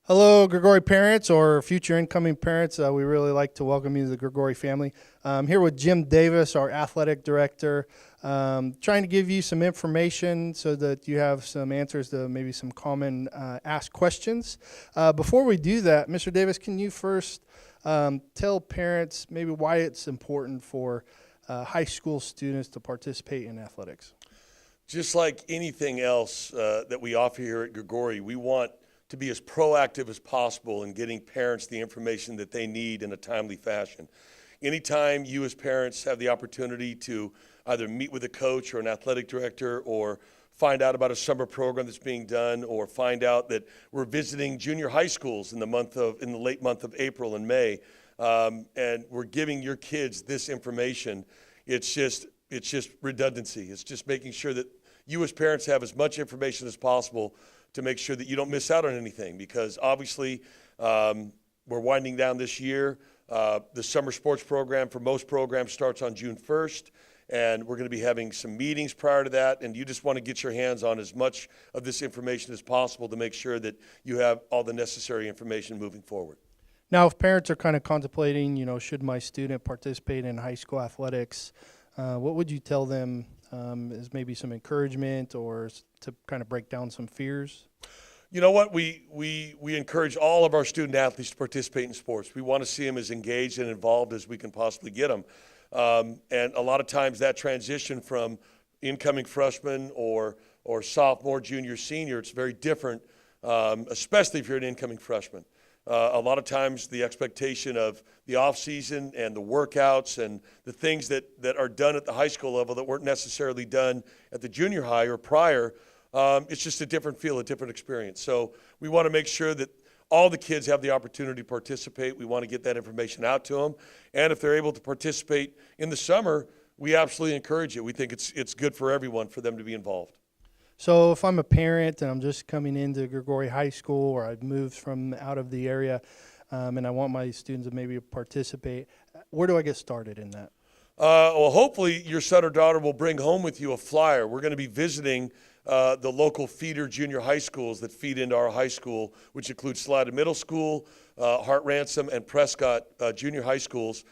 Hello, Gregori parents or future incoming parents. We really like to welcome you to the Gregori family. I'm here with Jim Davis, our athletic director, trying to give you some information so that you have some answers to maybe some common asked questions. Before we do that, Mr. Davis, can you first tell parents maybe why it's important for high school students to participate in athletics? Just like anything else that we offer here at Gregori, we want to be as proactive as possible in getting parents the information that they need in a timely fashion. Anytime you as parents have the opportunity to either meet with a coach or an athletic director or find out about a summer program that's being done or find out that we're visiting junior high schools in the late month of April and May, and we're giving your kids this information, it's just redundancy. It's just making sure that you as parents have as much information as possible to make sure that you don't miss out on anything, because obviously we're winding down this year. The summer sports program for most programs starts on June 1st, and we're going to be having some meetings prior to that, and you just want to get your hands on as much of this information as possible to make sure that you have all the necessary information moving forward. Now, if parents are kind of contemplating, should my student participate in high school athletics, what would you tell them as maybe some encouragement or to kind of break down some fears? You know what? We encourage all of our student athletes to participate in sports. We want to see them as engaged and involved as we can possibly get them. And a lot of times that transition from incoming freshman or sophomore, junior, senior, it's very different, especially if you're an incoming freshman. A lot of times the expectation of the off season and the workouts and the things that are done at the high school level that weren't necessarily done at the junior high or prior, it's just a different feel, a different experience. So we want to make sure that all the kids have the opportunity to participate. We want to get that information out to them. And if they're able to participate in the summer, we absolutely encourage it. We think it's good for everyone for them to be involved. So if I'm a parent and I'm just coming into Gregori High School, or I've moved from out of the area, and I want my students to maybe participate, where do I get started in that? Well, hopefully your son or daughter will bring home with you a flyer. We're going to be visiting the local feeder junior high schools that feed into our high school, which includes Salida Middle School, Hart Ransom, and Prescott junior high schools,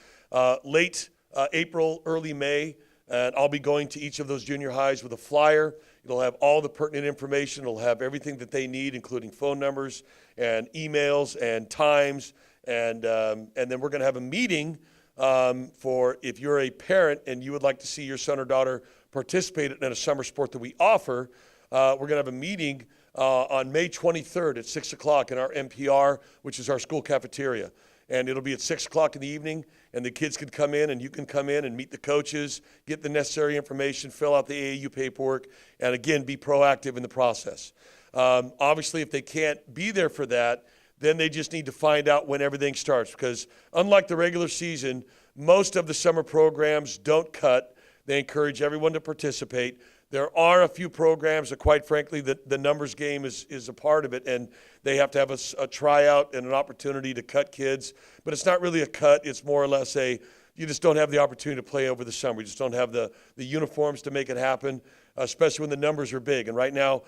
late April, early May. And I'll be going to each of those junior highs with a flyer. It'll have all the pertinent information. It'll have everything that they need, including phone numbers and emails and times. And then we're going to have a meeting for if you're a parent and you would like to see your son or daughter participate in a summer sport that we offer. We're going to have a meeting on May 23rd at 6 o'clock in our MPR, which is our school cafeteria. And it'll be at 6 o'clock in the evening, and the kids can come in, and you can come in and meet the coaches, get the necessary information, fill out the AAU paperwork, and again, be proactive in the process. Obviously, if they can't be there for that, then they just need to find out when everything starts, because unlike the regular season, most of the summer programs don't cut. They encourage everyone to participate. There are a few programs that, quite frankly, the numbers game is a part of it, and they have to have a tryout and an opportunity to cut kids. But it's not really a cut. It's more or less you just don't have the opportunity to play over the summer. You just don't have the uniforms to make it happen, especially when the numbers are big. And right now,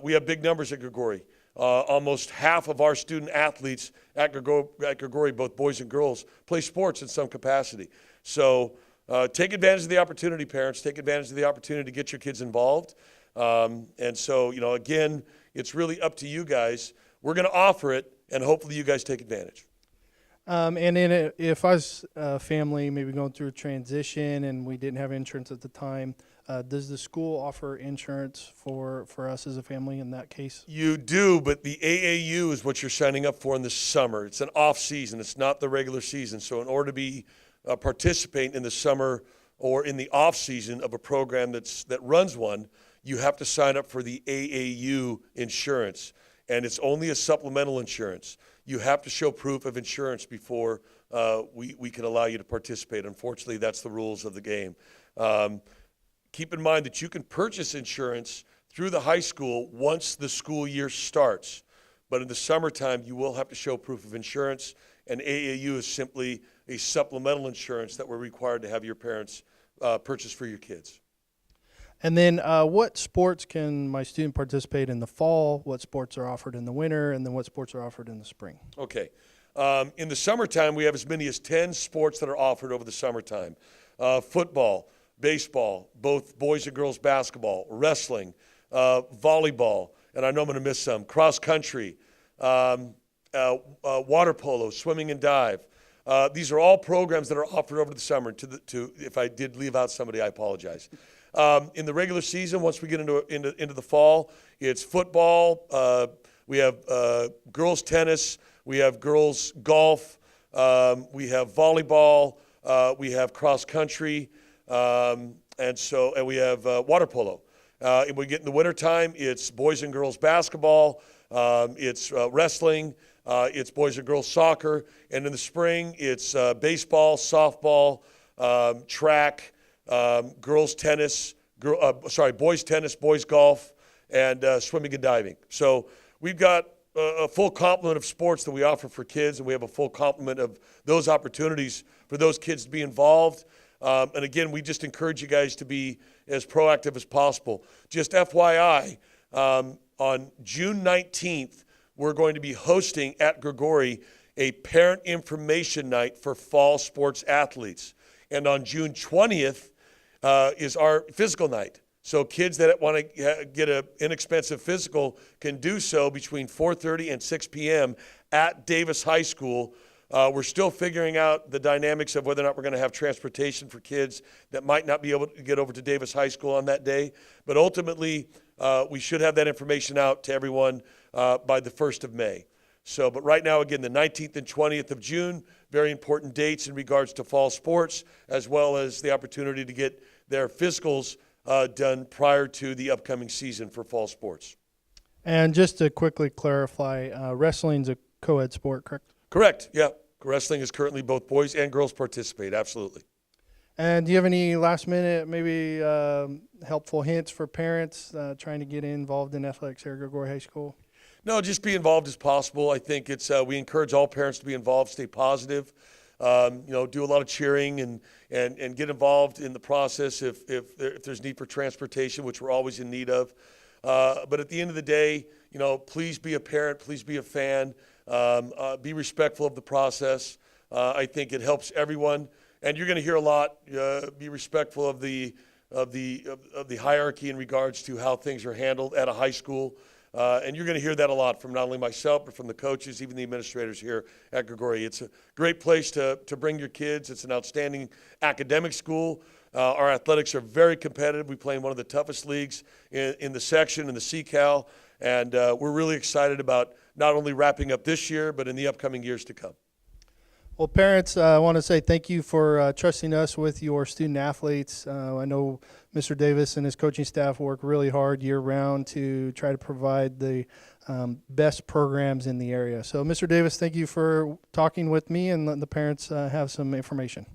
we have big numbers at Gregori. Almost half of our student athletes at Gregori, both boys and girls, play sports in some capacity. So take advantage of the opportunity, parents. Take advantage of the opportunity to get your kids involved. And so, again, it's really up to you guys. We're going to offer it, and hopefully you guys take advantage. And then if I was a family maybe going through a transition and we didn't have insurance at the time, does the school offer insurance for us as a family in that case? You do, but the AAU is what you're signing up for in the summer. It's an off season. It's not the regular season. So in order to be participating in the summer or in the off season of a program that runs one, you have to sign up for the AAU insurance, and it's only a supplemental insurance. You have to show proof of insurance before we can allow you to participate. Unfortunately, that's the rules of the game. Keep in mind that you can purchase insurance through the high school once the school year starts, but in the summertime, you will have to show proof of insurance, and AAU is simply a supplemental insurance that we're required to have your parents purchase for your kids. And then what sports can my student participate in the fall? What sports are offered in the winter? And then what sports are offered in the spring? Okay. In the summertime, we have as many as 10 sports that are offered over the summertime. Football, baseball, both boys and girls basketball, wrestling, volleyball, and I know I'm going to miss some, cross country, water polo, swimming and dive. These are all programs that are offered over the summer. If I did leave out somebody, I apologize. In the regular season, once we get into the fall, it's football. We have girls tennis. We have girls golf. We have volleyball. We have cross country, and we have water polo. And we get in the wintertime, it's boys and girls basketball. It's wrestling. It's boys and girls soccer. And in the spring, it's baseball, softball, track. Girls tennis, boys tennis, boys golf, and swimming and diving. So we've got a full complement of sports that we offer for kids, and we have a full complement of those opportunities for those kids to be involved. And again, we just encourage you guys to be as proactive as possible. Just FYI, on June 19th, we're going to be hosting at Gregori a parent information night for fall sports athletes. And on June 20th, is our physical night. So kids that want to get an inexpensive physical can do so between 4:30 and 6 p.m. at Davis High School. We're still figuring out the dynamics of whether or not we're going to have transportation for kids that might not be able to get over to Davis High School on that day. But ultimately, we should have that information out to everyone by the 1st of May. So, but right now, again, the 19th and 20th of June, very important dates in regards to fall sports, as well as the opportunity to get their physicals done prior to the upcoming season for fall sports. And just to quickly clarify, wrestling's a co-ed sport, correct? Correct, yeah. Wrestling is currently both boys and girls participate, absolutely. And do you have any last-minute, maybe helpful hints for parents trying to get involved in athletics here at Gregori High School? No, just be involved as possible. I think it's we encourage all parents to be involved, stay positive, do a lot of cheering and get involved in the process if there's need for transportation, which we're always in need of. But at the end of the day, please be a parent, please be a fan, be respectful of the process. I think it helps everyone, and you're going to hear a lot. Be respectful of the hierarchy in regards to how things are handled at a high school. And you're going to hear that a lot from not only myself, but from the coaches, even the administrators here at Gregori. It's a great place to bring your kids. It's an outstanding academic school. Our athletics are very competitive. We play in one of the toughest leagues in the section, in the CCAL. And we're really excited about not only wrapping up this year, but in the upcoming years to come. Well, parents, I want to say thank you for trusting us with your student athletes. I know Mr. Davis and his coaching staff work really hard year-round to try to provide the best programs in the area. So, Mr. Davis, thank you for talking with me and letting the parents have some information.